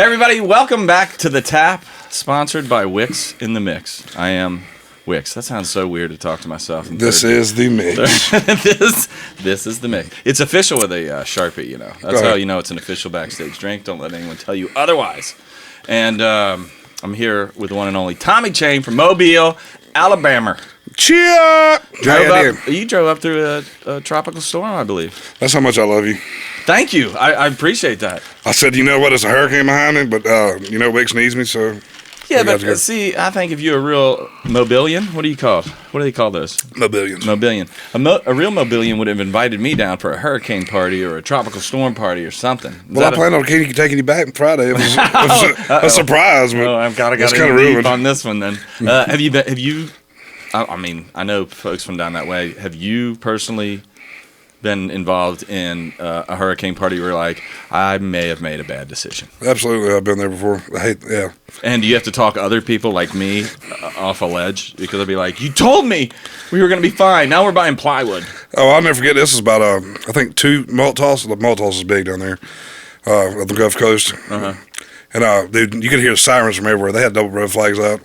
everybody, welcome back to The Tap, sponsored by Wix in the Mix. I am Wix. That sounds so weird to talk to myself. This is the mix. This is the mix. It's official with a Sharpie, you know. That's how you know it's an official backstage drink. Don't let anyone tell you otherwise. And I'm here with the one and only Tommy Chayne from Mobile, Alabama. Cheer! You drove up through a tropical storm, I believe. That's how much I love you. Thank you. I appreciate that. I said, you know what? There's a hurricane behind me, but Wix needs me, so. Yeah, but see, I think if you're a real Mobilian, what do you call? What do they call those? Mobilians. Mobilian. A real Mobilian would have invited me down for a hurricane party or a tropical storm party or something. Well, I planned on taking you back on Friday. It was a surprise. But I've got kind to of ruined on this one then. Have you? I mean, I know folks from down that way. Have you personally been involved in a hurricane party where like I may have made a bad decision? Absolutely, I've been there before. Yeah. And do you have to talk other people like me off a ledge? Because they'll be like, you told me we were going to be fine. Now we're buying plywood. Oh, I'll never forget. This is about, I think, 2 malt tosses. The malt toss is big down there on the Gulf Coast. Uh-huh. And dude, you could hear sirens from everywhere. They had double red flags out.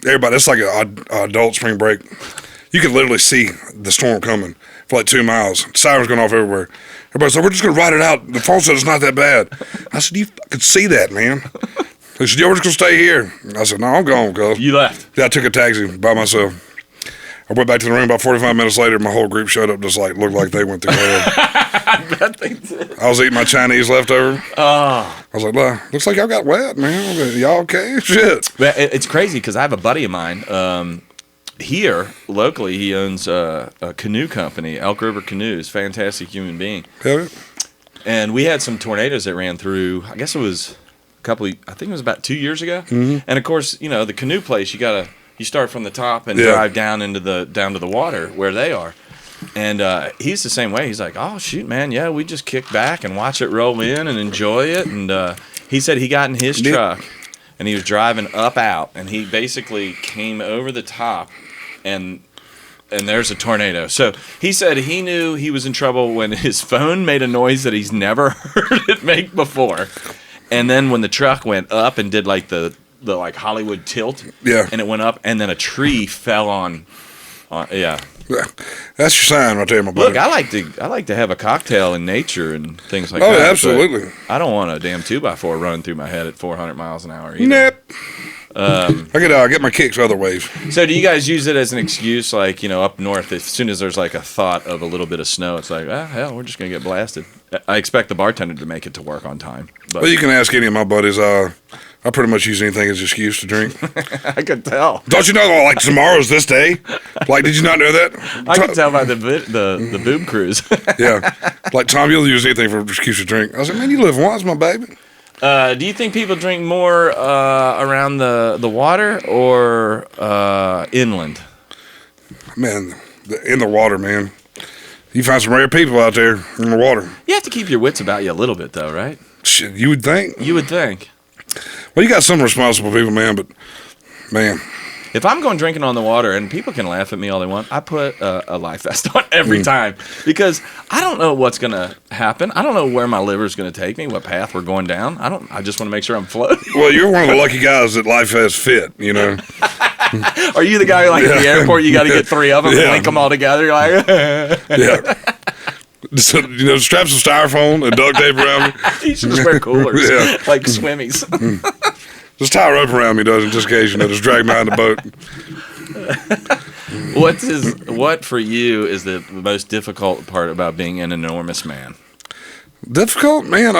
Everybody, it's like an adult spring break. You could literally see the storm coming for like 2 miles. Sirens going off everywhere. Everybody's like, we're just going to ride it out. The phone said it's not that bad. I said, you could see that, man. They said, yeah, we're just going to stay here. I said, no, I'm gone, cuz. You left? Yeah, I took a taxi by myself. I went back to the room about 45 minutes later. My whole group showed up just like, looked like they went to club. I bet they did. I was eating my Chinese leftover. Oh. I was like, well, looks like y'all got wet, man. Y'all okay? Shit. It's crazy because I have a buddy of mine here locally. He owns a canoe company, Elk River Canoes. Fantastic human being. Hell yeah. And we had some tornadoes that ran through. I guess it was I think it was about 2 years ago. Mm-hmm. And of course, you know, the canoe place, you start from the top and drive down to the water where they are. And he's the same way. He's like, oh shoot, man, yeah, we just kick back and watch it roll in and enjoy it. And he said he got in his truck and he was driving out, and he basically came over the top, and there's a tornado. So he said he knew he was in trouble when his phone made a noise that he's never heard it make before. And then when the truck went up and did like the like Hollywood tilt, and it went up, and then a tree fell on. That's your sign right there, my buddy. Look, I like to have a cocktail in nature and things like that. Oh, absolutely. I don't want a damn 2x4 running through my head at 400 miles an hour either. Nope. I get my kicks other ways. So do you guys use it as an excuse, like, you know, up north, as soon as there's like a thought of a little bit of snow, it's like, hell, we're just going to get blasted. I expect the bartender to make it to work on time. But. Well, you can ask any of my buddies. I pretty much use anything as an excuse to drink. I could tell. Don't you know, like, tomorrow's this day? Like, did you not know that? I could tell by the boob cruise. Yeah. Like, Tom, you'll use anything for an excuse to drink. I was like, man, you live once, my baby. Do you think people drink more around the water or inland? Man, in the water, man. You find some rare people out there in the water. You have to keep your wits about you a little bit, though, right? Shit, you would think. You would think. Well, you got some responsible people, man, but, man. If I'm going drinking on the water, and people can laugh at me all they want, I put a life vest on every time, because I don't know what's going to happen. I don't know where my liver's going to take me, what path we're going down. I just want to make sure I'm floating. Well, you're one of the lucky guys that life has fit, you know. Are you the guy like at the airport, you got to get 3 of them, link them all together? You're like, yeah. So, you know, strap some styrofoam and duct tape around me. You should just wear coolers, like swimmies. Just tie a rope around me, just in case, you know, just drag me out of the boat. What for you is the most difficult part about being an enormous man? Difficult, man.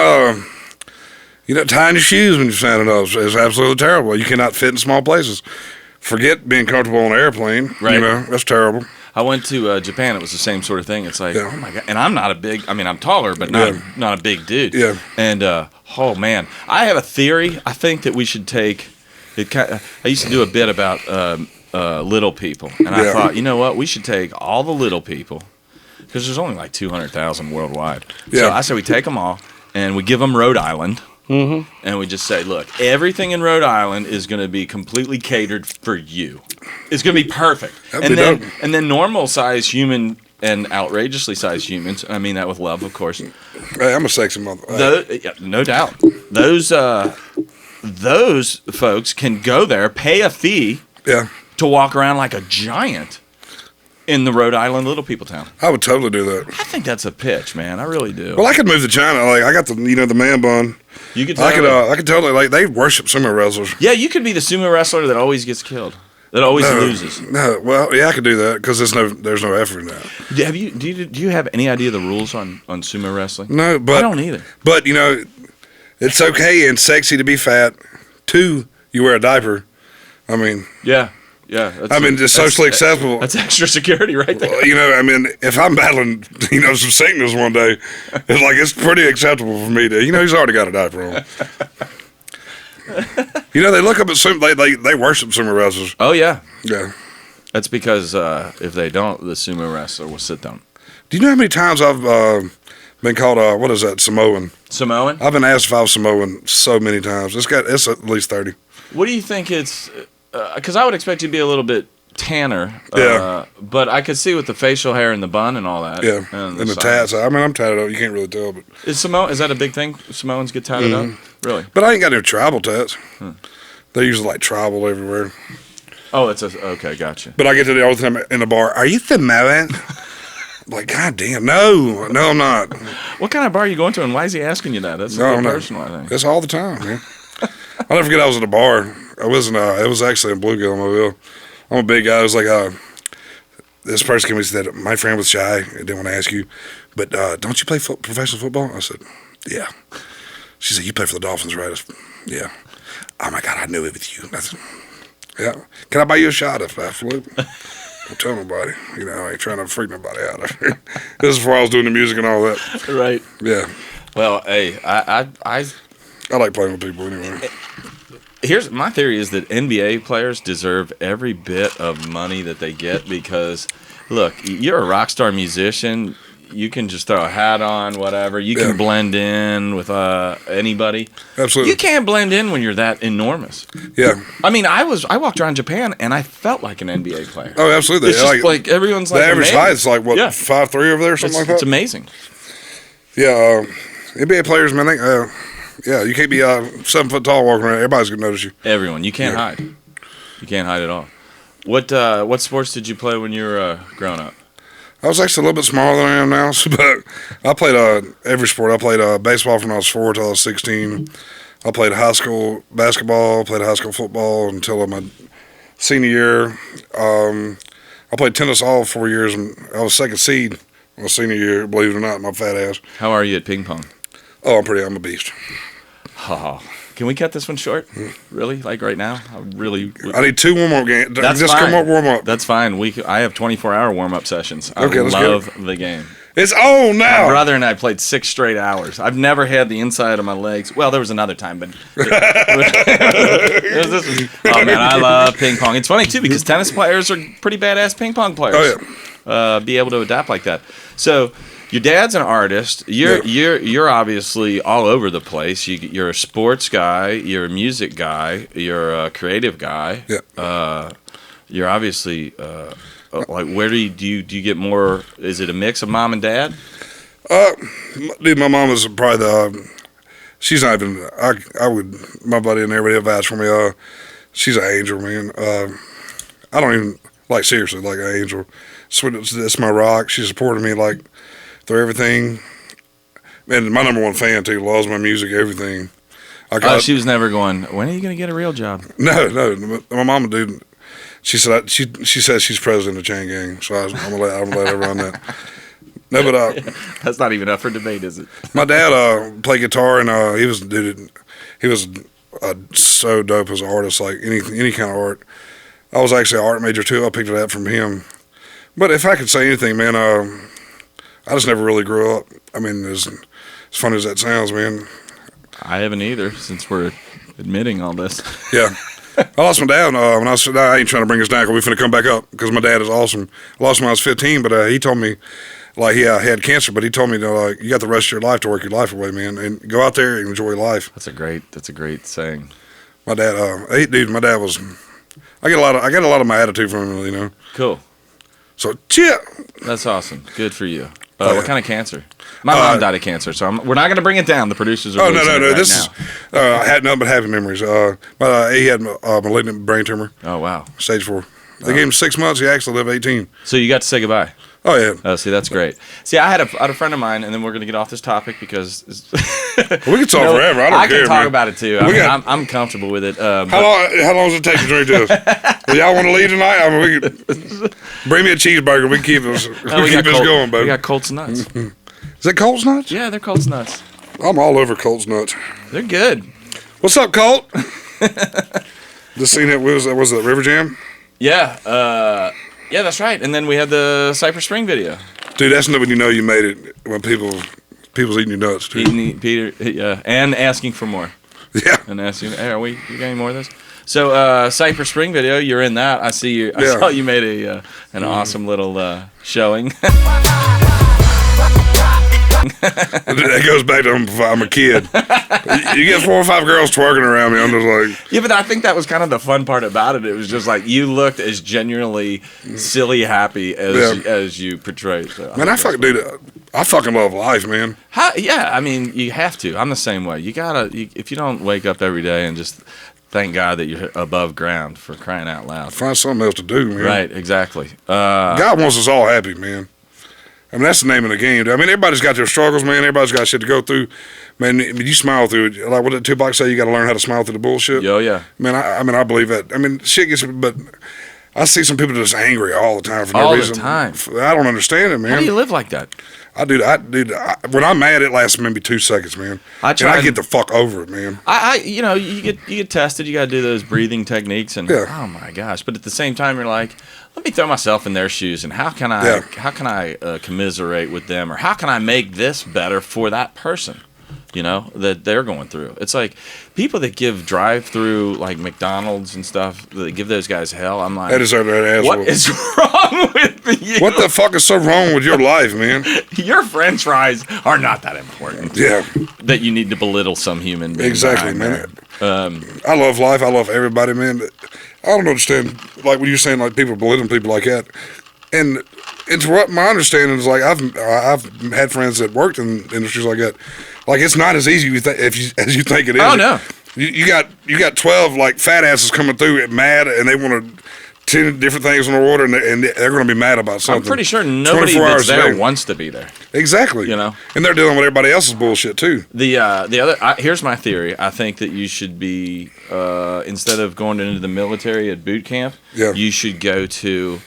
You know, tying your shoes when you're standing up is absolutely terrible. You cannot fit in small places. Forget being comfortable on an airplane. Right. You know, that's terrible. I went to Japan. It was the same sort of thing. It's like, oh my God. And I'm not I'm taller, but not a big dude. Yeah. And, oh man, I have a theory. I think that we should take it. I used to do a bit about little people. And I thought, you know what? We should take all the little people, because there's only like 200,000 worldwide. Yeah. So I said we take them all and we give them Rhode Island. Mm-hmm. And we just say, look, everything in Rhode Island is going to be completely catered for you. It's going to be perfect. And then normal size human and outrageously sized humans, I mean that with love, of course. Hey, I'm a sexy mother. No doubt. Those those folks can go there, pay a fee to walk around like a giant in the Rhode Island Little People town. I would totally do that. I think that's a pitch, man. I really do. Well, I could move to China. Like I got the the man bun. You could. I could totally like they worship sumo wrestlers. Yeah, you could be the sumo wrestler that always gets killed, that always loses. No, well, yeah, I could do that because there's no effort in that. Do you have any idea the rules on sumo wrestling? No, but I don't either. But it's okay and sexy to be fat. 2, you wear a diaper. I mean, yeah. It's socially acceptable. That's extra security right there. Well, if I'm battling, some sickness one day, it's pretty acceptable for me to, he's already got a diaper on. They look up at they worship sumo wrestlers. Oh yeah. Yeah. That's because if they don't, the sumo wrestler will sit down. Do you know how many times I've been called what is that, Samoan? Samoan? I've been asked if I was Samoan so many times. It's at least 30. What do you think it's? Because I would expect you to be a little bit tanner. Yeah. But I could see with the facial hair and the bun and all that. Yeah. And the tats. I mean, I'm tatted up. You can't really tell, but is that a big thing? Samoans get tatted up? Really? But I ain't got no tribal tats. They're usually like tribal everywhere. Oh, okay, gotcha. But I get to the all the time in the bar. Are you Samoan? Like, God damn, no, I'm not. What kind of bar are you going to, and why is he asking you that? That's personal, I think. That's all the time, man. I'll never forget I was at a bar. I wasn't, it was actually in Bluegill, Mobile. I'm a big guy. I was like, this person came and said, my friend was shy. I didn't want to ask you, but don't you play professional football? I said, yeah. She said, you play for the Dolphins, right? I said, yeah. Oh, my God, I knew it with you. I said, yeah. Can I buy you a shot if I flip? Don't tell nobody. I ain't trying to freak nobody out. This is before I was doing the music and all that. Right. Yeah. Well, hey, I like playing with people anyway. Here's my theory is that NBA players deserve every bit of money that they get because, look, you're a rock star musician. You can just throw a hat on, whatever. You can blend in with anybody. Absolutely. You can't blend in when you're that enormous. Yeah. I mean, I walked around Japan and I felt like an NBA player. Oh, absolutely. It's just like everyone's like the average amazing. height's like what 5'3" over there, something like that. It's amazing. Yeah, NBA players, man. You can't be 7 foot tall walking around. Everybody's gonna notice you. Everyone. You can't hide. You can't hide at all. What sports did you play when you were growing up? I was actually a little bit smaller than I am now, but I played every sport. I played baseball from when I was 4 till I was 16. I played high school basketball, played high school football until my senior year. I played tennis all 4 years, and I was second seed my senior year, believe it or not, my fat ass. How are you at ping pong? Oh, I'm a beast. Oh, can we cut this one short? Really? Like right now? I need 2 warm-up games. That's just fine. Come up, warm up. That's fine. I have 24-hour warm-up sessions. I let's love the game. It's on now. My brother and I played 6 straight hours. I've never had the inside of my legs. Well, there was another time, but it was this one. Oh man, I love ping pong. It's funny too because tennis players are pretty badass ping pong players. Oh yeah. Be able to adapt like that. So your dad's an artist. You're obviously all over the place. You're a sports guy. You're a music guy. You're a creative guy. Yeah. You're obviously. Like, where do you get more? Is it a mix of mom and dad? Dude, my mom is probably she's not even. My buddy and everybody have vouched for me. She's an angel, man. I don't even seriously like an angel. That's my rock. She supported me through everything, and my number 1 fan too. Loves my music, everything. She was never going. When are you gonna get a real job? No. My mama, dude. She said she's president of Chain Gang, so I'm gonna let her run that. No, but that's not even up for debate, is it? My dad played guitar, and he was so dope as an artist, like any kind of art. I was actually an art major too. I picked it up from him. But if I could say anything, man, I just never really grew up. I mean, as funny as that sounds, man. I haven't either, since we're admitting all this. Yeah. I lost my dad when I said, I ain't trying to bring us down because we're finna come back up because my dad is awesome. I lost him when I was 15, but he told me, he had cancer, but he told me, you got the rest of your life to work your life away, man, and go out there and enjoy life. That's a great saying. My dad, my dad was, I get a lot of my attitude from him, Cool. So, cheer. That's awesome. Good for you. Yeah. What kind of cancer? My mom died of cancer, so we're not going to bring it down. The producers are. Oh no. Right This is I had nothing but happy memories. But he had malignant brain tumor. Oh wow. Stage 4. They gave him 6 months. He actually lived 18. So you got to say goodbye. Oh yeah. Oh, see, that's great. See, I had a friend of mine, and then we're gonna get off this topic because we can talk forever. I don't care. I can talk man. about it too. I'm comfortable with it. How long does it take to drink this? Do y'all want to leave tonight? I mean, we could bring me a cheeseburger. We can keep us going, baby. We got Colt's nuts. Is that Colt's nuts? Yeah, they're Colt's nuts. I'm all over Colt's nuts. They're good. What's up, Colt? The scene that was the River Jam. Yeah. Yeah, that's right. And then we had the Cypress Spring video. Dude, that's when you know you made it, when people's eating your nuts, too. And asking for more. Yeah. And asking, hey, you got any more of this? So, Cypress Spring video, you're in that. I see you. I saw you made an awesome little showing. That goes back to I'm a kid. You get 4 or 5 girls twerking around me. I'm just like, yeah, but I think that was kind of the fun part about it. It was just like you looked as genuinely silly happy as you portrayed. So man, I fucking love life, man. Yeah, I mean, you have to. I'm the same way. You gotta. If you don't wake up every day and just thank God that you're above ground, for crying out loud. Find something else to do, man. Right, exactly. God wants us all happy, man. I mean, that's the name of the game. I mean, everybody's got their struggles, man. Everybody's got shit to go through. Man, you smile through it. Like what did Tupac say? You got to learn how to smile through the bullshit. Oh, yeah. Man, I believe that. I mean, shit gets, but I see some people just angry all the time for no reason. All the time. I don't understand it, man. How do you live like that? I do. When I'm mad, it lasts maybe 2 seconds, man. I get the fuck over it, man. You get tested. You got to do those breathing techniques, and oh my gosh! But at the same time, you're like, let me throw myself in their shoes, and how can I commiserate with them, or how can I make this better for that person? You know, that they're going through. It's like people that give drive-through like McDonald's and stuff, that give those guys hell. I'm like, that deserve that asshole. What is wrong with you? What the fuck is so wrong with your life, man? Your French fries are not that important. Yeah, that you need to belittle some human being. Exactly, man. I love life. I love everybody, man. I don't understand, like when you're saying like people belittling people like that, and it's what my understanding is. Like I've had friends that worked in industries like that. Like it's not as easy as you think it is. Oh no, you got 12 like fat asses coming through mad, and they want 10 different things in the order, and they're going to be mad about something. I'm pretty sure nobody that's there wants to be there. Exactly. You know, and they're dealing with everybody else's bullshit too. The other here's my theory. I think that you should be instead of going into the military at boot camp, you should go to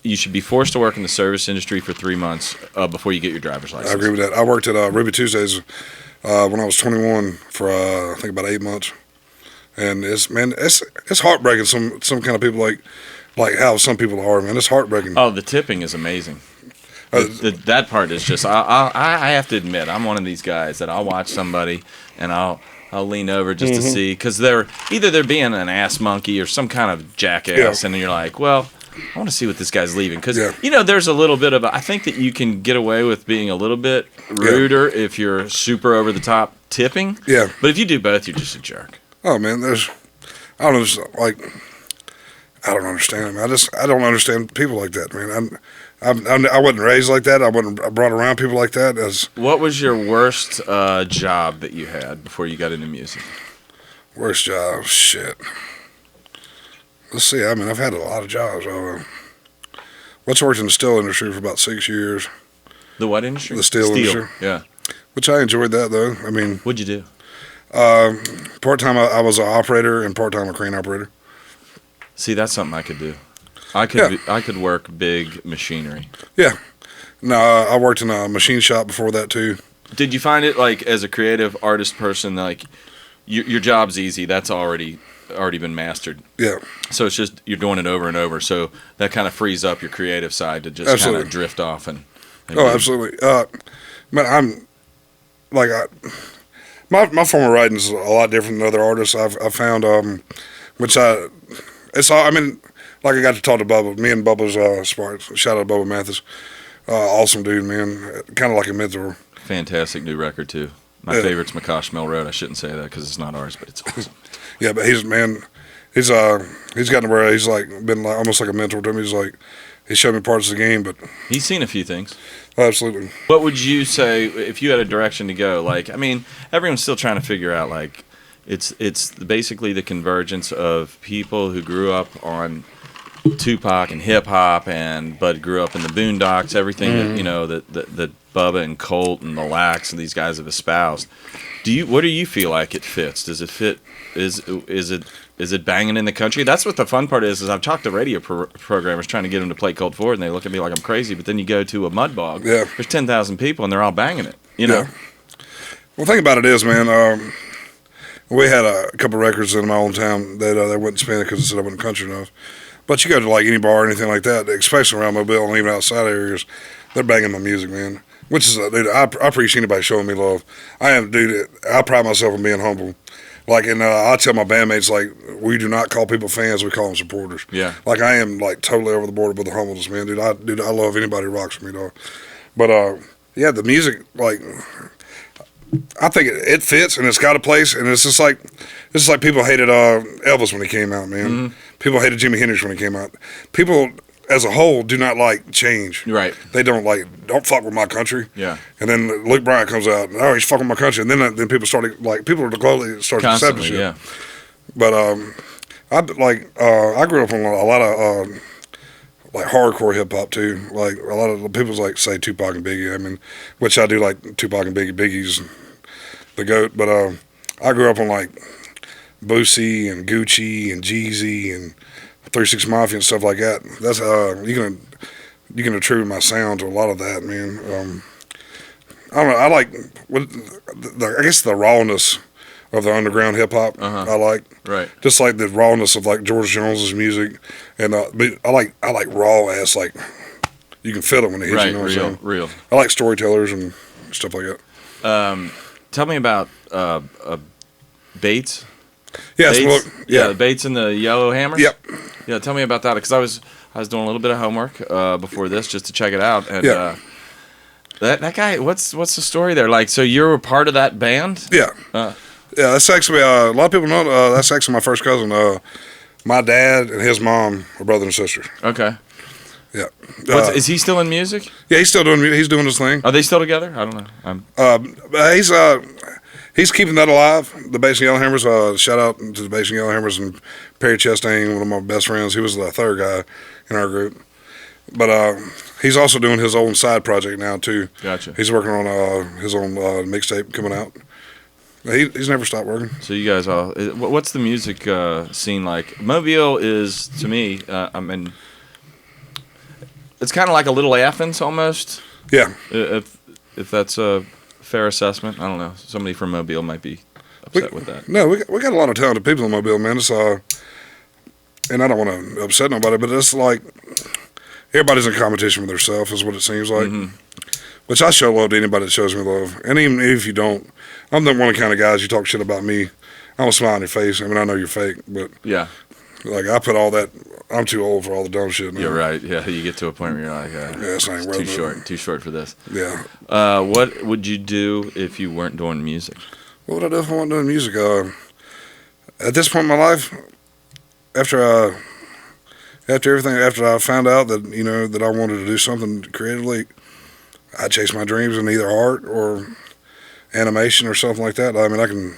you should be forced to work in the service industry for 3 months before you get your driver's license. I agree with that. I worked at Ruby Tuesdays when I was 21 for I think about 8 months, and it's heartbreaking. Some kind of people like how some people are, man. It's heartbreaking. Oh, the tipping is amazing. That part is just I have to admit I'm one of these guys that I'll watch somebody and I'll lean over just to see, because they're being an ass monkey or some kind of jackass, and then you're like, well, I want to see what this guy's leaving, because there's a little bit of I think that you can get away with being a little bit ruder if you're super over the top tipping. Yeah. But if you do both, you're just a jerk. Oh man, I don't understand. I don't understand people like that, man. I wasn't raised like that. I wasn't brought around people like that. What was your worst job that you had before you got into music? Worst job? Shit. Let's see. I mean, I've had a lot of jobs. What's worked in the steel industry for about 6 years. The what industry? The steel industry. Yeah. Which I enjoyed that, though. I mean. What'd you do? Part-time, I was an operator, and part-time a crane operator. See, that's something I could do. I could work big machinery. Yeah. No, I worked in a machine shop before that, too. Did you find it, like, as a creative artist person, like, your job's easy, that's already been mastered. Yeah. So it's just you're doing it over and over. So that kind of frees up your creative side to just kind of drift off and absolutely. Man, I'm like my form of writing is a lot different than other artists I've found. It's all. I mean, like I got to talk to Bubba. Me and Bubba's smart. Shout out to Bubba Mathis. Awesome dude, man. Kind of like a mentor. Fantastic new record too. My favorite's Makosh Mill Road. I shouldn't say that because it's not ours, but it's awesome. Yeah, but he's, man, he's gotten to where he's like been like almost like a mentor to me. He's like he showed me parts of the game, but he's seen a few things. Absolutely. What would you say if you had a direction to go? Like, I mean, everyone's still trying to figure out, like, it's basically the convergence of people who grew up on Tupac and hip hop, but grew up in the Boondocks, everything that, you know, that Bubba and Colt and the Lax and these guys have espoused. What do you feel like it fits? Does it fit? Is it banging in the country? That's what the fun part is I've talked to radio programmers trying to get them to play Colt Ford, and they look at me like I'm crazy. But then you go to a mud bog, there's 10,000 people, and they're all banging it. You know. Well, the thing about it is, man, we had a couple records in my own town that they wouldn't spin it because it said I wasn't country enough. But you go to like any bar or anything like that, especially around Mobile and even outside areas, they're banging my music, man. Which is, dude, I appreciate anybody showing me love. I pride myself on being humble. Like, and I tell my bandmates, like, we do not call people fans, we call them supporters. Yeah. Like, I am, like, totally over the border with the humbleness, man. Dude, I love anybody who rocks with me, dog. But, yeah, the music, like, I think it fits, and it's got a place, and it's just like people hated Elvis when he came out, man. Mm-hmm. People hated Jimi Hendrix when he came out. People, as a whole, do not like change. Right. They don't fuck with my country. Yeah. And then Luke Bryan comes out, oh, he's fucking my country. And then people started, like, people slowly started to accept shit. Yeah. But, I grew up on a lot of, like, hardcore hip-hop, too. Like, a lot of people, like, say Tupac and Biggie. I mean, which I do like Tupac and Biggie. Biggie's the GOAT. But, I grew up on, like, Boosie and Gucci and Jeezy and 3 6 Mafia and stuff like that. That's you can attribute my sound to a lot of that, man. I don't know. I like I guess the rawness of the underground hip hop. I like just like the rawness of like George Jones's music, and I like raw ass, like you can feel it when it hits. You know what I'm saying? Real. I like storytellers and stuff like that. Tell me about Bates. Yes, Bates? The Bates and the Yellow Hammers. Yep. Yeah, tell me about that, because I was doing a little bit of homework before this just to check it out, and that guy. What's the story there? Like, so you were part of that band? Yeah. Yeah, that's actually a lot of people know. That's actually my first cousin. My dad and his mom are brother and sister. Okay. Yeah. Is he still in music? Yeah, he's still doing. He's doing his thing. Are they still together? I don't know. He's keeping that alive. The Bass and Yellowhammers. Shout out to the Bass and Yellowhammers and Perry Chastain, one of my best friends. He was the third guy in our group. But he's also doing his own side project now too. Gotcha. He's working on his own mixtape coming out. He's never stopped working. So you guys all, what's the music scene like? Mobile is, to me, I mean, it's kind of like a little Athens almost. Yeah. If that's a fair assessment. I don't know. Somebody from Mobile might be upset with that. No, we got a lot of talented people in Mobile, man. It's and I don't want to upset nobody, but it's like everybody's in competition with themselves, is what it seems like. Mm-hmm. Which I show love to anybody that shows me love, and even if you don't, I'm not one of the kind of guys you talk shit about me, I'm gonna smile on your face. I mean, I know you're fake, but yeah, like I put all that. I'm too old for all the dumb shit. You're right. Yeah, you get to a point where you're like, this ain't worth too short for this. Yeah. What would you do if you weren't doing music? What would I do if I wasn't doing music? At this point in my life, after everything, after I found out that that I wanted to do something creatively, I chase my dreams in either art or animation or something like that. I mean, I can.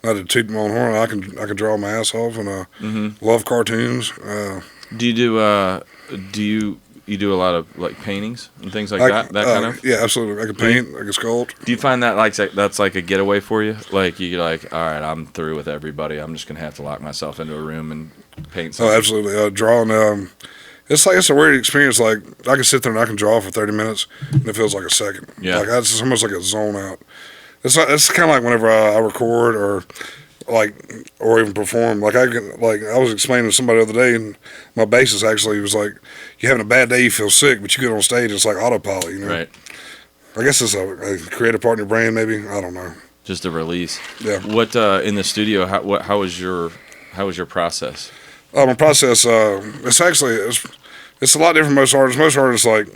Not to toot my own horn, I can draw my ass off and love cartoons. Do you do a lot of like paintings and things like that kind of? Yeah, absolutely. I can paint, I can sculpt. Do you find that that's like a getaway for you? Like you're like, all right, I'm through with everybody. I'm just gonna have to lock myself into a room and paint something. Oh, absolutely. Drawing. It's a weird experience. Like I can sit there and I can draw for 30 minutes and it feels like a second. Yeah. Like it's almost like a zone out. It's kind of like whenever I record or even perform. Like I was explaining to somebody the other day, and my bassist actually was like, "You're having a bad day, you feel sick, but you get on stage, it's like autopilot, Right. I guess it's a creative part in your brain, maybe. I don't know. Just a release. Yeah. What in the studio? How was your process? My process. It's a lot different from most artists. Most artists like.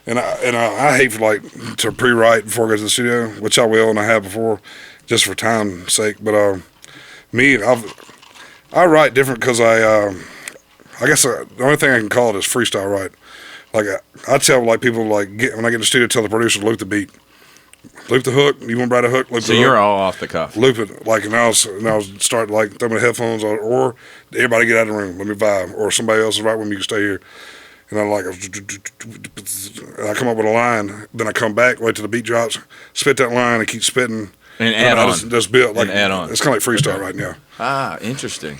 And I hate to pre-write before I go to the studio, which I will and I have before, just for time's sake. But me, I write different because I guess the only thing I can call it is freestyle write. Like I tell like people like when I get in the studio, tell the producer loop the beat, loop the hook. You want to write a hook? Loop So the you're hook, all off the cuff. loop it like and I'll start like throwing the headphones on, or everybody get out of the room, let me vibe, or somebody else is right when you can stay here. And I'm like, and I come up with a line, then I come back, wait till the beat drops, spit that line, and keep spitting. And add on. Just build like add on. It's kind of like freestyle right now. Ah, interesting.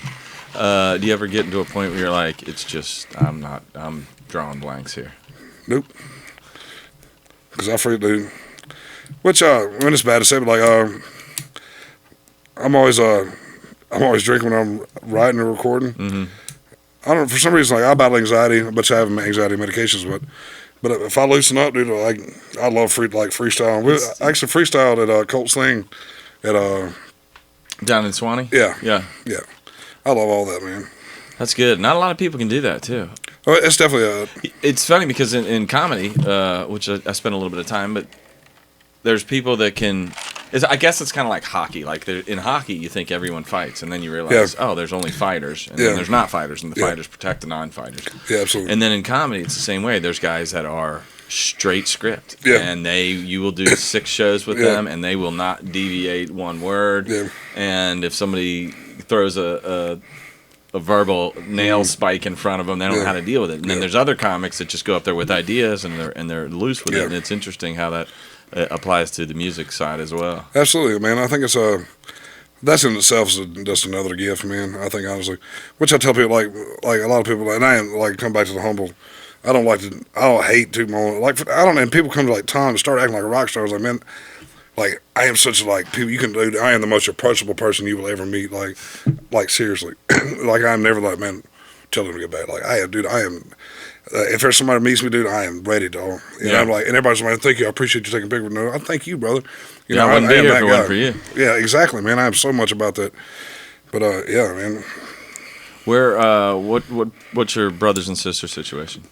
Do you ever get into a point where you're like, it's just I'm drawing blanks here? Nope. Because I free dude. Which when it's bad to say, but like I'm always drinking when I'm writing or recording. Mm-hmm. I don't know, for some reason, like I battle anxiety, but I have anxiety medications. But if I loosen up, dude, like I love freestyle. I actually freestyled at Colt's thing at Down in Swanee. Yeah. Yeah. I love all that, man. That's good. Not a lot of people can do that too. Oh, it's definitely It's funny because in comedy, which I spend a little bit of time, but there's people that can. I guess it's kind of like hockey. Like in hockey, you think everyone fights, and then you realize, oh, there's only fighters, and then there's not fighters, and the fighters protect the non-fighters. Yeah, absolutely. And then in comedy, it's the same way. There's guys that are straight script, and you will do 6 shows with them, and they will not deviate one word. Yeah. And if somebody throws a verbal nail spike in front of them, they don't know how to deal with it. And then there's other comics that just go up there with ideas, and they're loose with it. And it's interesting how that applies to the music side as well. Absolutely, man. I think it's that's in itself is just another gift, man. I think honestly, which I tell people like a lot of people, and I am like come back to the humble. I don't hate to I don't. And people come to like Tom to start acting like a rock star. I was like, man, like I am such like people. You can do. I am the most approachable person you will ever meet. Like seriously, like I'm never like, man, tell them to get back. Like I am, dude. I am. If there's somebody who meets me, dude, I am ready, dog. And I'm like, and everybody's like, thank you, I appreciate you taking a picture. No, I thank you, brother. You know, I wouldn't be here if it wasn't for you. Yeah, exactly, man. I am so much about that. But yeah, man. Where what's your brothers and sisters situation?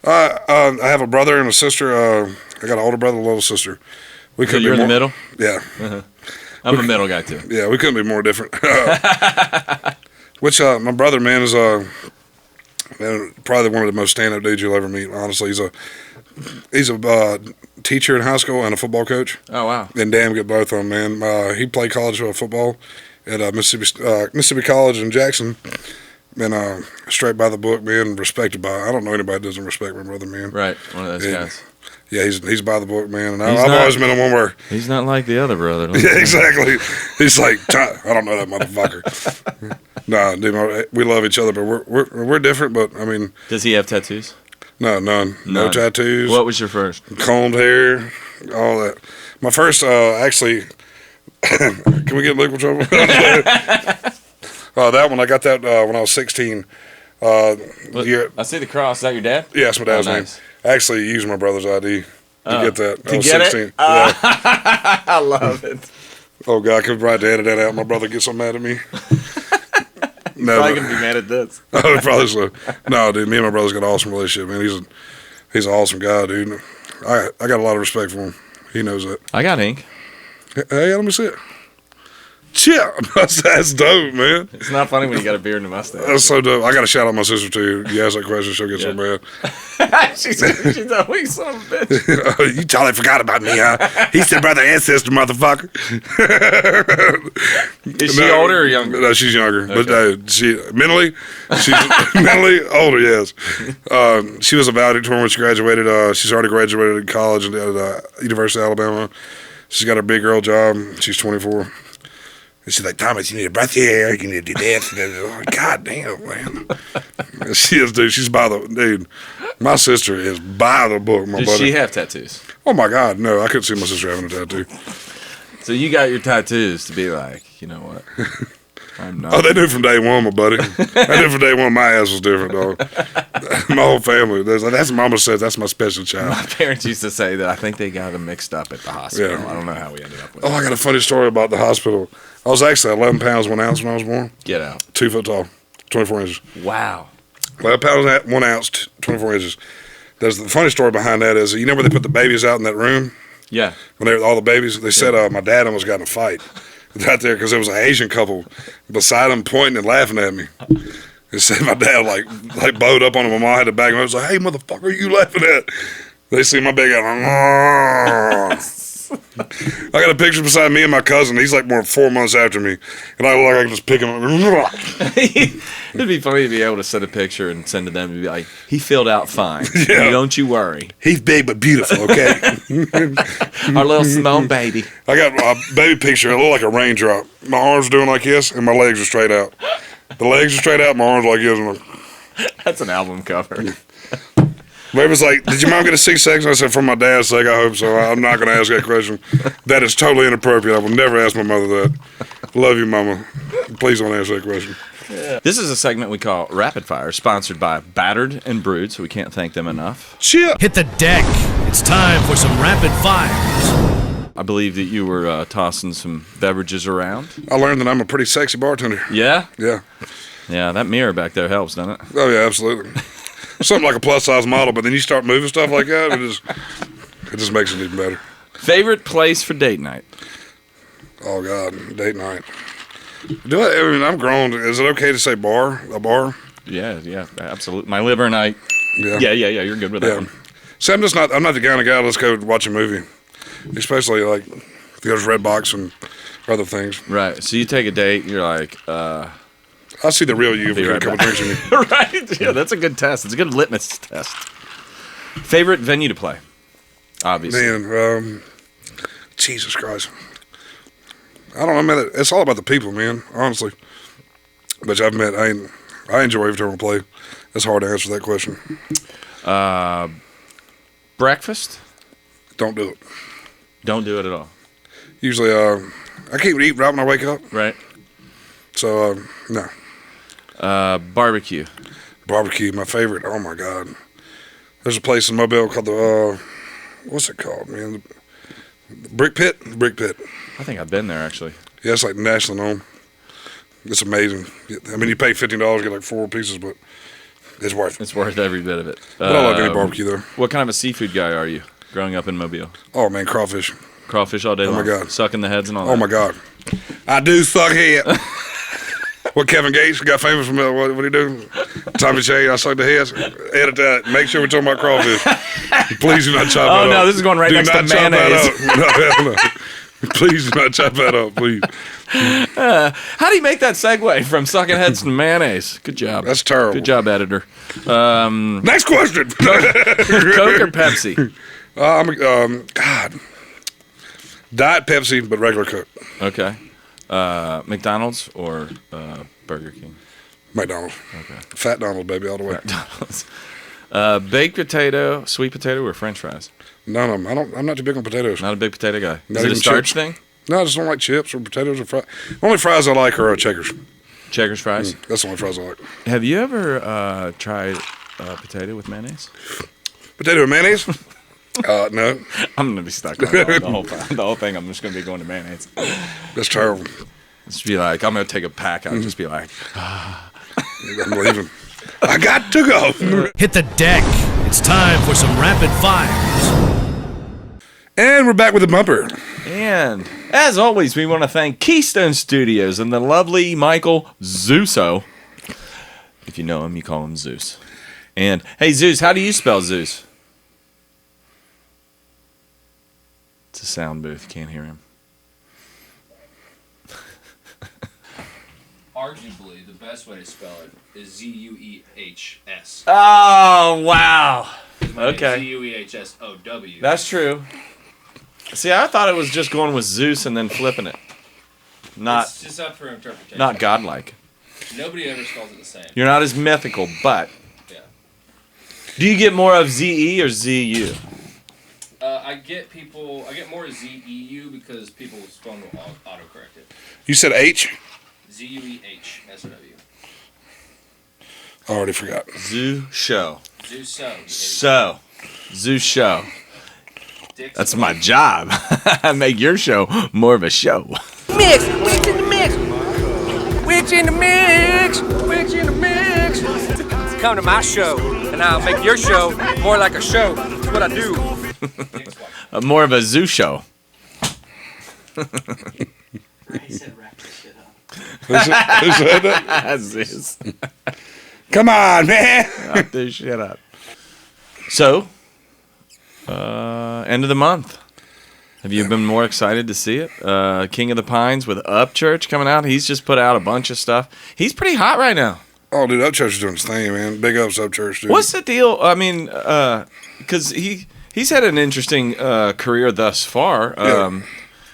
I have a brother and a sister. I got an older brother and a little sister. You're in the middle? Yeah. Uh-huh. I'm a middle guy too. Yeah, we couldn't be more different. Which my brother, man, is probably one of the most stand-up dudes you'll ever meet. Honestly, he's a teacher in high school and a football coach. Oh wow! And damn good both of them, man. He played college football at Mississippi College in Jackson. And straight by the book, man. Respected by. I don't know anybody that doesn't respect my brother, man. Right, one of those guys. Yeah, he's by the book, man. And I've always been the one where he's not like the other brother. Yeah, exactly. He's like, I don't know that motherfucker. Nah, dude, we love each other, but we're different. But I mean, does he have tattoos? No, none. No tattoos. What was your first? Combed hair, all that. My first, actually, can we get in legal trouble? That one, I got that when I was 16. I see the cross. Is that your dad? Yeah, that's my dad's name. Nice. I actually used my brother's ID to get that. I was 16. Yeah. I love it. Oh, God, I could probably edit that out. My brother gets so mad at me. No, probably going to be mad at this. Oh, probably so. No, dude, me and my brother's got an awesome relationship, man. He's an awesome guy, dude. I got a lot of respect for him. He knows that. I got ink. Hey, let me see it. Yeah, that's dope, man. It's not funny when you got a beard and a mustache. That's so dope. I got to shout out my sister too. You ask that question, she'll get so mad. She's a weak son of a bitch. You totally forgot about me, huh? He's the brother and sister, motherfucker. Is she older or younger? No, she's younger. Okay. But she's mentally older. Yes. She was a valedictorian when she graduated. She's already graduated in college at University of Alabama. She's got her big girl job. She's 24. She's like, Thomas, you need to brush your hair, you need to do this. And God damn, man. She is, dude. She's by the, dude. My sister is by the book, my buddy. Does she have tattoos? Oh, my God, no. I couldn't see my sister having a tattoo. So you got your tattoos to be like, you know what? I'm not. Oh, they knew from day one, my buddy. They knew from day one my ass was different, dog. My whole family. That's Mama says that's my special child. My parents used to say that I think they got them mixed up at the hospital. Yeah. I don't know how we ended up with I got a funny story about the hospital. I was actually 11 pounds 1 ounce when I was born. Get out. 2 foot tall, 24 inches. Wow. 11 pounds 1 ounce, 24 inches. There's the funny story behind that is, you know where they put the babies out in that room? Yeah. When they were all the babies, they said my dad almost got in a fight. out there because there was an Asian couple beside him pointing and laughing at me. It said my dad like bowed up on him. My mom had to back him up. I was like, "Hey, motherfucker, are you laughing at?" They see my big guy. I got a picture beside me and my cousin. He's like more than 4 months after me, and I look like I can just pick him up. It'd be funny to be able to send a picture and send to them and be like, "He filled out fine. Yeah. Don't you worry. He's big but beautiful, okay?" Our little small baby." I got a baby picture. It looked like a raindrop. My arms are doing like this, and my legs are straight out. The legs are straight out, my arms like this. And That's an album cover. Baby's like, "Did your mom get a C-section?" I said, "For my dad's sake, I hope so. I'm not going to ask that question. That is totally inappropriate. I will never ask my mother that. Love you, Mama. Please don't ask that question." Yeah. This is a segment we call Rapid Fire, sponsored by Battered and Brewed, so we can't thank them enough. Shit. Hit the deck. It's time for some rapid fires. I believe that you were tossing some beverages around. I learned that I'm a pretty sexy bartender. Yeah? Yeah. Yeah, that mirror back there helps, doesn't it? Oh, yeah, absolutely. Something like a plus-size model, but then you start moving stuff like that, it just makes it even better. Favorite place for date night? Oh, God, date night. I mean, I'm grown. Is it okay to say bar? A bar? Yeah, absolutely. My liver night. Yeah. Yeah, you're good with that one. See, I'm not the kind of guy, let's go watch a movie. Especially, like, if you go to Redbox and other things. Right, so you take a date, you're like, I'll see the real you if we get a couple drinks in me. Right? Yeah, that's a good test. It's a good litmus test. Favorite venue to play? Obviously. Man, Jesus Christ. I don't know, man. It's all about the people, man, honestly. But I've met, I enjoy every time I play. It's hard to answer that question. Breakfast? Don't do it. Don't do it at all. Usually, I can't even eat right when I wake up. Right. So, no. Barbecue. Barbecue, my favorite. Oh, my God. There's a place in Mobile called the, what's it called, man? The Brick Pit? Brick Pit. I think I've been there, actually. Yeah, it's like nationally known. It's amazing. I mean, you pay $15, get like 4 pieces, but it's worth it. It's worth every bit of it. But I love any barbecue, though. What kind of a seafood guy are you growing up in Mobile? Oh, man, crawfish. Crawfish all day long? Oh, my God. Sucking the heads and all that? Oh, my God. I do suck head. What Kevin Gates got famous from, what did he do? Tommy Chayne, I suck the heads. Edit that. Make sure we're talking about crawfish. Please do not chop that up. Oh, no, this is going right next to mayonnaise. No. Please do not chop that up, please. How do you make that segue from sucking heads to mayonnaise? Good job. That's terrible. Good job, editor. Next question. Coke or Pepsi? God. Diet Pepsi, but regular Coke. Okay. McDonald's or Burger King? McDonald's. Okay. Fat Donald, baby, all the way. McDonald's. Baked potato, sweet potato, or French fries? None of them. I'm not too big on potatoes. Not a big potato guy. Not Is it a even starch chips. thing? No, I just don't like chips or potatoes or fries. The only fries I like are Checkers. Checkers fries? That's the only fries I like. Have you ever tried potato with mayonnaise? Potato and mayonnaise? No. I'm going to be stuck on that the whole time. The whole thing, I'm just going to be going to mayonnaise. That's terrible. Just be like, I'm going to take a pack out and just be like, I'm leaving. I got to go. Hit the deck. It's time for some rapid fires. And we're back with the bumper. And as always, we want to thank Keystone Studios and the lovely Michael Zeuso. If you know him, you call him Zeus. And hey, Zeus, how do you spell Zeus? It's a sound booth. Can't hear him. Arguably, the best way to spell it is Z-U-E-H-S. Oh, wow. Okay. Z-U-E-H-S-O-W. That's true. See, I thought it was just going with Zeus and then flipping it. It's just up for interpretation. Not godlike. Nobody ever spells it the same. You're not as mythical, but Yeah. do you get more of Z-E or Z-U? I get more Z-E-U because people's phone will autocorrect it. You said H? Z-U-E-H-S-O-W. I already forgot. Zoo show. Zeus-O. Zeus show. That's my job. I make your show more of a show. Mix, Wix in the mix. Wix in the mix. Wix in the mix. Come to my show, and I'll make your show more like a show. That's what I do. More of a zoo show. He said wrap this shit up. Who said that? That's this. Come on, man. Wrap this shit up. So, end of the month. Have you been more excited to see it? King of the Pines with Upchurch coming out. He's just put out a bunch of stuff. He's pretty hot right now. Oh, dude, Upchurch is doing his thing, man. Big ups, Upchurch, dude. What's the deal? I mean, because he's had an interesting career thus far,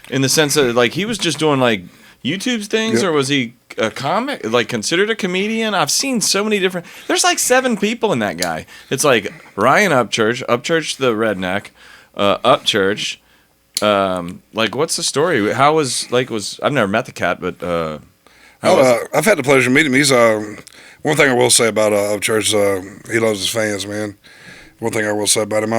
in the sense that like he was just doing like YouTube's things, or was he a comic, like considered a comedian? I've seen so many different. There's like 7 people in that guy. It's like Ryan Upchurch, Upchurch the redneck, Upchurch. Like, what's the story? How was I've never met the cat, but I've had the pleasure of meeting him. He's one thing I will say about Upchurch is he loves his fans, man. One thing I will say about him,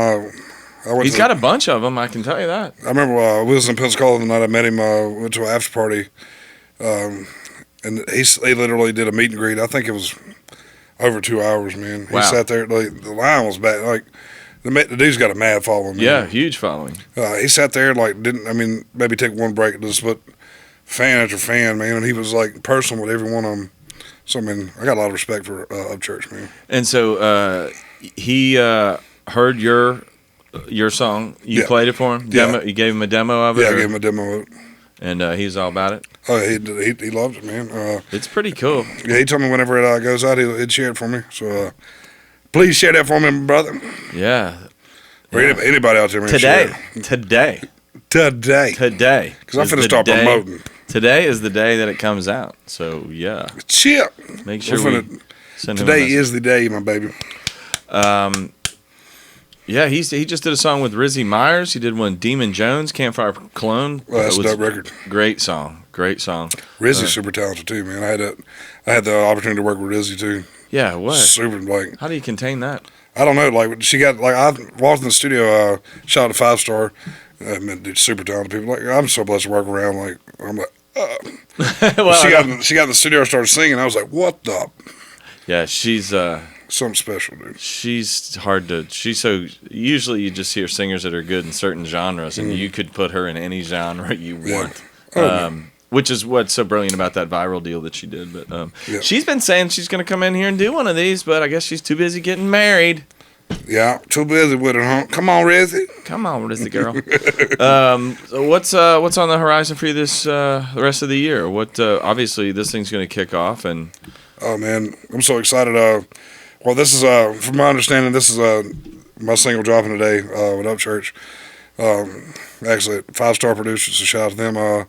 he's got a bunch of them. I can tell you that. I remember we was in Pensacola the night I met him. Went to an after party, and he literally did a meet and greet. I think it was over 2 hours, man. He sat there. Like, the line was back. Like the dude's got a mad following. Man. Yeah, huge following. He sat there like maybe take one break, just put fan after fan, man, and he was like personal with every one of them. So I mean, I got a lot of respect for Upchurch, man. And so he heard your song. You played it for him. Yeah. You gave him a demo of it. Yeah, I gave him a demo of it. And he's all about it. Oh, he loved it, man. It's pretty cool. Yeah, he told me whenever it goes out, he'd share it for me. So please share that for me, brother. Yeah. Or anybody out there, man. Today. Because I'm finna start promoting. Today is the day that it comes out. So, yeah. Chip. Make sure we send him Today is the day, my baby. Yeah, he just did a song with Rizzy Myers. He did one, Demon Jones, Campfire Clone. Well, that's a dope record. Great song. Rizzy's super talented too, man. I had the opportunity to work with Rizzy too. Yeah, what? Super, like. How do you contain that? I don't know. Like she got like I walked in the studio, shot a 5-star. Dude, super talented people. Like I'm so blessed to work around. Like I'm like. Well, she got in the studio and started singing. I was like, what the? Yeah, she's something special, dude. She's hard to. Usually you just hear singers that are good in certain genres, and you could put her in any genre you want. Which is what's so brilliant about that viral deal that she did. But she's been saying she's going to come in here and do one of these, but I guess she's too busy getting married. Yeah, too busy with it, huh? Come on, Rizzy. Come on, Rizzy girl. So what's on the horizon for you the rest of the year? What obviously this thing's going to kick off, and oh man, I'm so excited. Well, this is from my understanding, this is my single dropping today with Upchurch. Actually, 5-star producers. So shout out to them.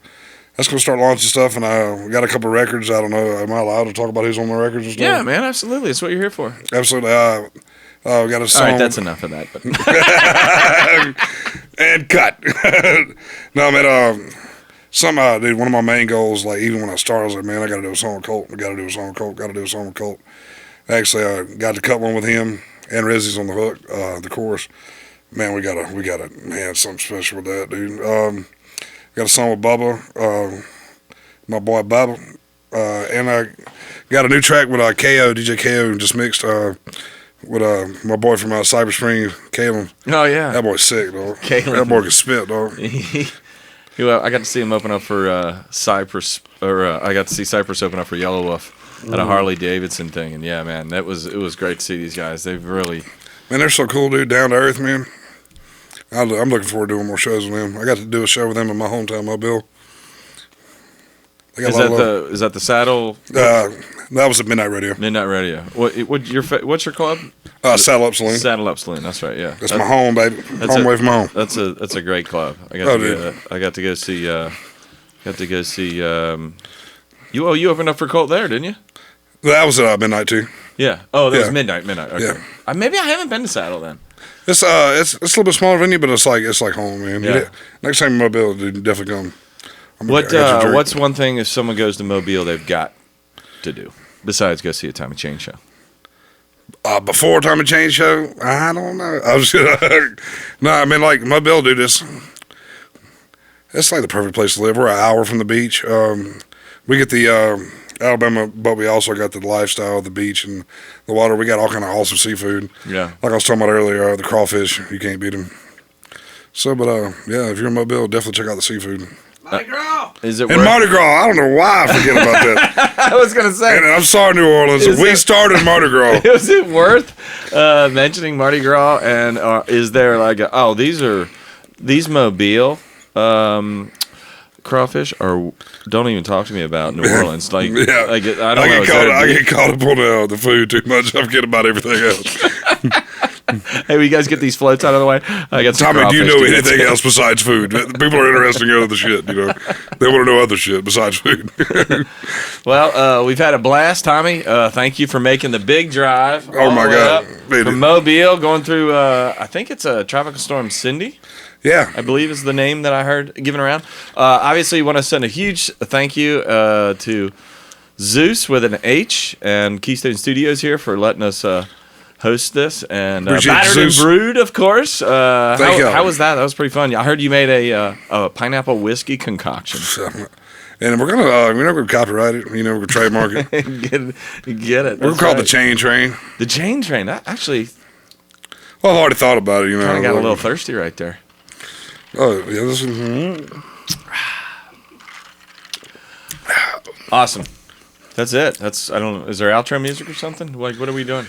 That's going to start launching stuff, and we got a couple of records. I don't know, am I allowed to talk about who's on the records and stuff? Yeah, man, absolutely. That's what you're here for. Absolutely. We got a song. All right, that's enough of that. But. And cut. No, man, dude, one of my main goals, like even when I started, I was like, man, I got to do a song with Colt. Actually, I got to cut one with him, and Rizzy's on the hook, the chorus. Man, we got something special with that, dude. Got a song with Bubba, my boy Bubba, and I got a new track with DJ KO, just mixed with my boy from Cypress Springs, Caleb. Oh yeah, that boy's sick, dog. Caleb. That boy can spit, dog. I got to see him open up for Cypress, I got to see Cypress open up for Yellow Wolf at a Harley Davidson thing, and yeah, man, it was great to see these guys. They've really, man, they're so cool, dude. Down to earth, man. I'm looking forward to doing more shows with them. I got to do a show with them in my hometown, Mobile. Is that the Saddle? That was at Midnight Radio. Midnight Radio. What's your club? Saddle Up Saloon. Saddle Up Saloon. That's right. Yeah. That's my home, baby. Home away from home. That's a great club. I got to go see. You opened up for Colt there, didn't you? That was at Midnight too. Yeah. Oh, that was Midnight. Okay. Yeah. Maybe I haven't been to Saddle then. It's a little bit smaller venue, but it's like home, man. Yeah. Next time in Mobile, dude, definitely come. What's one thing if someone goes to Mobile they've got to do besides go see a Tommy Chayne show? Before Tommy Chayne show, I don't know. I was no, I mean like Mobile, dude. It's like the perfect place to live. We're an hour from the beach. We get the Alabama, but we also got the lifestyle, the beach and the water. We got all kind of awesome seafood. Yeah, like I was talking about earlier, the crawfish, you can't beat them. So, but yeah, if you're in Mobile, definitely check out the seafood. Is it And worth? Mardi Gras, I don't know why I forget about that. I was gonna say. And I'm sorry, New Orleans. We started Mardi Gras. Is it worth mentioning Mardi Gras? And is there like these Mobile crawfish? Or don't even talk to me about New Orleans. Like, Yeah. I don't know. I get caught up on the food too much. I forget about everything else. Hey, will you guys get these floats out of the way? I got some Tommy, do you crawfish know to get anything to. else besides food? People are interested in other shit, you know. They want to know other shit besides food. Well, we've had a blast, Tommy. Thank you for making the big drive. Oh, my God. From Mobile, going through, I think it's a Tropical Storm Cindy. Yeah. I believe is the name that I heard given around. Obviously, want to send a huge thank you to Zeus with an H and Keystone Studios here for letting us host this. And Appreciate Battered and Zeus. Brewed, of course. Thank you. How was that? That was pretty fun. I heard you made a pineapple whiskey concoction. And we're not gonna copyright it. You know, we're gonna trademark it. Get it. We're gonna call it the Chain Train. The Chain Train. That actually Well, I've already thought about it. You know, kind of got a little thirsty right there. Oh yeah, this is. Awesome. That's it. That's I don't know. Is there outro music or something? Like, what are we doing?